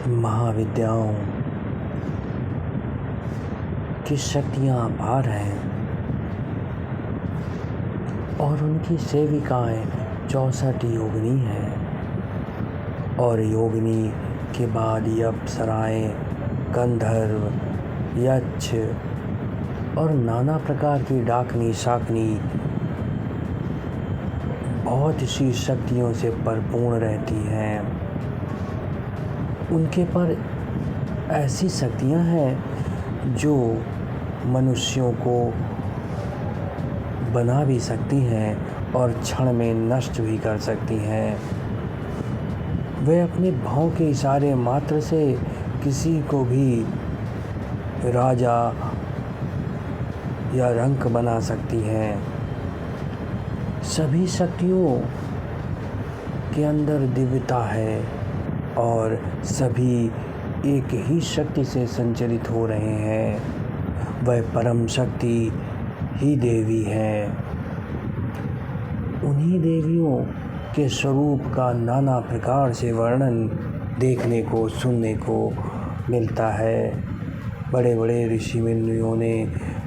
महाविद्याओं की शक्तियाँ अपार हैं और उनकी सेविकाएँ 64 योगिनी हैं और योगिनी के बाद अप्सराएँ, गंधर्व, यक्ष और नाना प्रकार की डाकनी शाकनी बहुत सी शक्तियों से परिपूर्ण रहती हैं। उनके पर ऐसी शक्तियाँ हैं जो मनुष्यों को बना भी सकती हैं और क्षण में नष्ट भी कर सकती हैं। वे अपने भाव के इशारे मात्र से किसी को भी राजा या रंक बना सकती हैं। सभी शक्तियों के अंदर दिव्यता है और सभी एक ही शक्ति से संचालित हो रहे हैं। वह परम शक्ति ही देवी है। उन्हीं देवियों के स्वरूप का नाना प्रकार से वर्णन देखने को सुनने को मिलता है। बड़े बड़े ऋषि मुनियों ने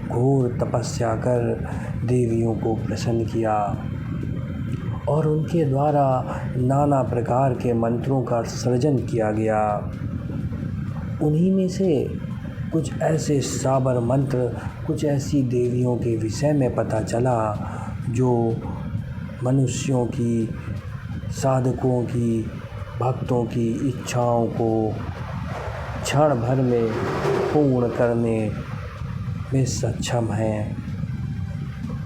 घोर तपस्या कर देवियों को प्रसन्न किया और उनके द्वारा नाना प्रकार के मंत्रों का सृजन किया गया। उन्हीं में से कुछ ऐसे साबर मंत्र, कुछ ऐसी देवियों के विषय में पता चला जो मनुष्यों की, साधकों की, भक्तों की इच्छाओं को क्षण भर में पूर्ण करने में सक्षम हैं।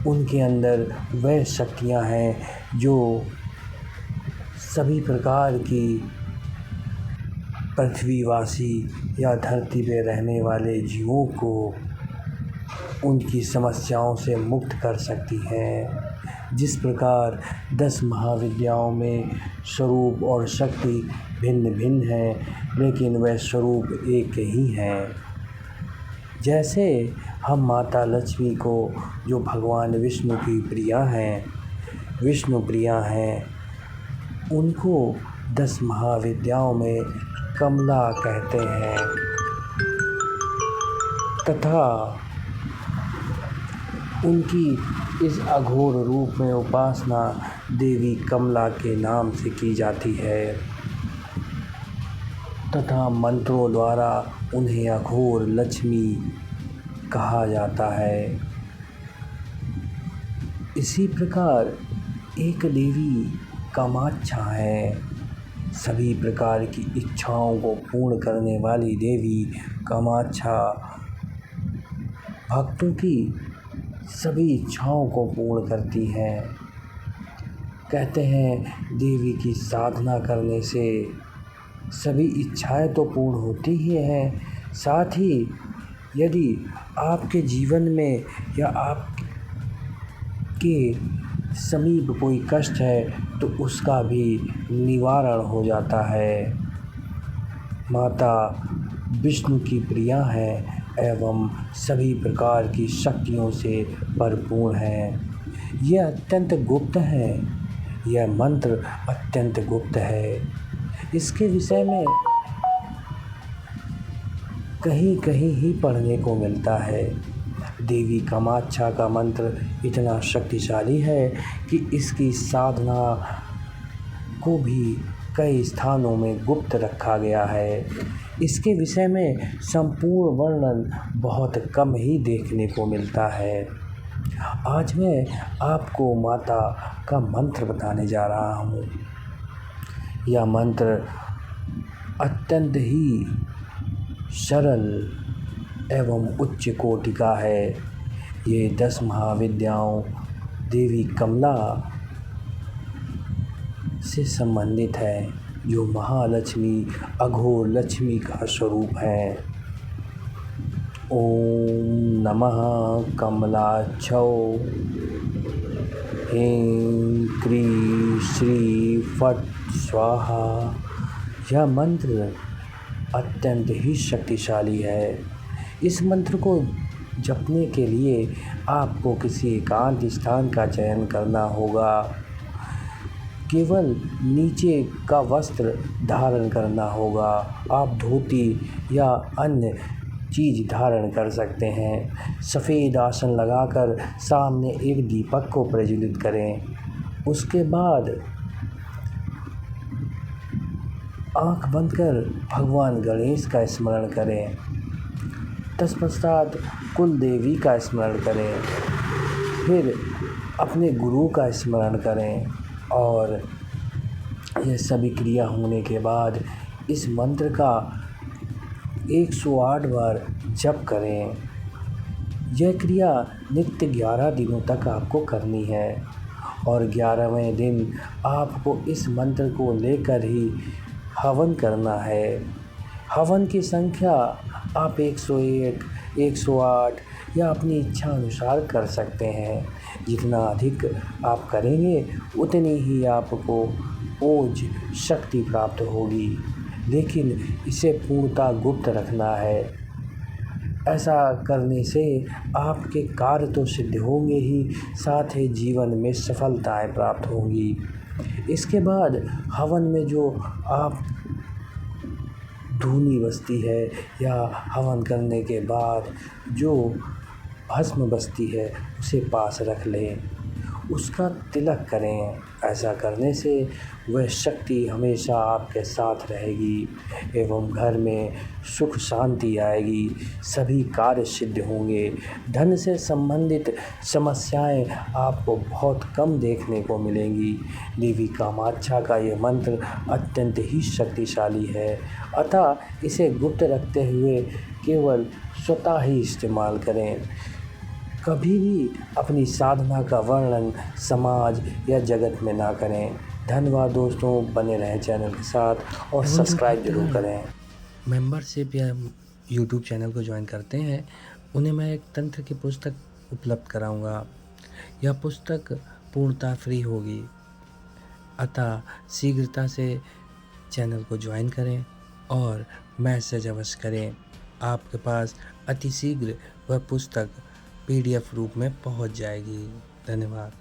उनके अंदर वह शक्तियाँ हैं जो सभी प्रकार की पृथ्वीवासी या धरती पर रहने वाले जीवों को उनकी समस्याओं से मुक्त कर सकती हैं। जिस प्रकार 10 महाविद्याओं में स्वरूप और शक्ति भिन्न भिन्न हैं, लेकिन वह स्वरूप एक ही हैं। जैसे हम माता लक्ष्मी को, जो भगवान विष्णु की प्रिया हैं, विष्णु प्रिया हैं, उनको 10 महाविद्याओं में कमला कहते हैं तथा उनकी इस अघोर रूप में उपासना देवी कमला के नाम से की जाती है तथा मंत्रों द्वारा उन्हें अघोर लक्ष्मी कहा जाता है। इसी प्रकार एक देवी कामाक्षा है। सभी प्रकार की इच्छाओं को पूर्ण करने वाली देवी कामाक्षा भक्तों की सभी इच्छाओं को पूर्ण करती हैं। कहते हैं देवी की साधना करने से सभी इच्छाएं तो पूर्ण होती ही हैं, साथ ही यदि आपके जीवन में या आपके समीप कोई कष्ट है तो उसका भी निवारण हो जाता है। माता विष्णु की प्रिया हैं एवं सभी प्रकार की शक्तियों से भरपूर हैं। यह अत्यंत गुप्त है, यह मंत्र अत्यंत गुप्त है। इसके विषय में कहीं कहीं ही पढ़ने को मिलता है। देवी कामाक्षा का मंत्र इतना शक्तिशाली है कि इसकी साधना को भी कई स्थानों में गुप्त रखा गया है। इसके विषय में संपूर्ण वर्णन बहुत कम ही देखने को मिलता है। आज मैं आपको माता का मंत्र बताने जा रहा हूँ। यह मंत्र अत्यंत ही सरल एवं उच्च कोटि का है। ये 10 महाविद्याओं देवी कमला से संबंधित है, जो महालक्ष्मी, अघोर लक्ष्मी का स्वरूप है। ओम नमः कमलाक्षौ ह्रीं क्रीं श्री फट स्वाहा। यह मंत्र अत्यंत ही शक्तिशाली है। इस मंत्र को जपने के लिए आपको किसी एकांत स्थान का चयन करना होगा। केवल नीचे का वस्त्र धारण करना होगा। आप धोती या अन्य चीज़ धारण कर सकते हैं। सफ़ेद आसन लगाकर सामने एक दीपक को प्रज्वलित करें। उसके बाद आँख बंद कर भगवान गणेश का स्मरण करें। तत्पश्चात कुल देवी का स्मरण करें। फिर अपने गुरु का स्मरण करें और यह सभी क्रिया होने के बाद इस मंत्र का 108 बार जप करें। यह क्रिया नित्य 11 दिनों तक आपको करनी है और 11वें दिन आपको इस मंत्र को लेकर ही हवन करना है। हवन की संख्या आप 101, 108 या अपनी इच्छा अनुसार कर सकते हैं। जितना अधिक आप करेंगे उतनी ही आपको ओज शक्ति प्राप्त होगी, लेकिन इसे पूर्णतः गुप्त रखना है। ऐसा करने से आपके कार्य तो सिद्ध होंगे ही, साथ ही जीवन में सफलताएं प्राप्त होंगी। इसके बाद हवन में जो आप धूनी बचती है या हवन करने के बाद जो भस्म बचती है उसे पास रख लें, उसका तिलक करें। ऐसा करने से वह शक्ति हमेशा आपके साथ रहेगी एवं घर में सुख शांति आएगी, सभी कार्य सिद्ध होंगे। धन से संबंधित समस्याएं आपको बहुत कम देखने को मिलेंगी। देवी कामाक्षा का ये मंत्र अत्यंत ही शक्तिशाली है, अतः इसे गुप्त रखते हुए केवल स्वतः ही इस्तेमाल करें। कभी भी अपनी साधना का वर्णन समाज या जगत में ना करें। धन्यवाद दोस्तों, बने रहें चैनल के साथ और सब्सक्राइब जरूर करें। मेंबरशिप या यूट्यूब चैनल को ज्वाइन करते हैं, उन्हें मैं एक तंत्र की पुस्तक उपलब्ध कराऊंगा। यह पुस्तक पूर्णतः फ्री होगी, अतः शीघ्रता से चैनल को ज्वाइन करें और मैसेज अवश्य करें। आपके पास अतिशीघ्र वह पुस्तक PDF रूप में पहुंच जाएगी। धन्यवाद।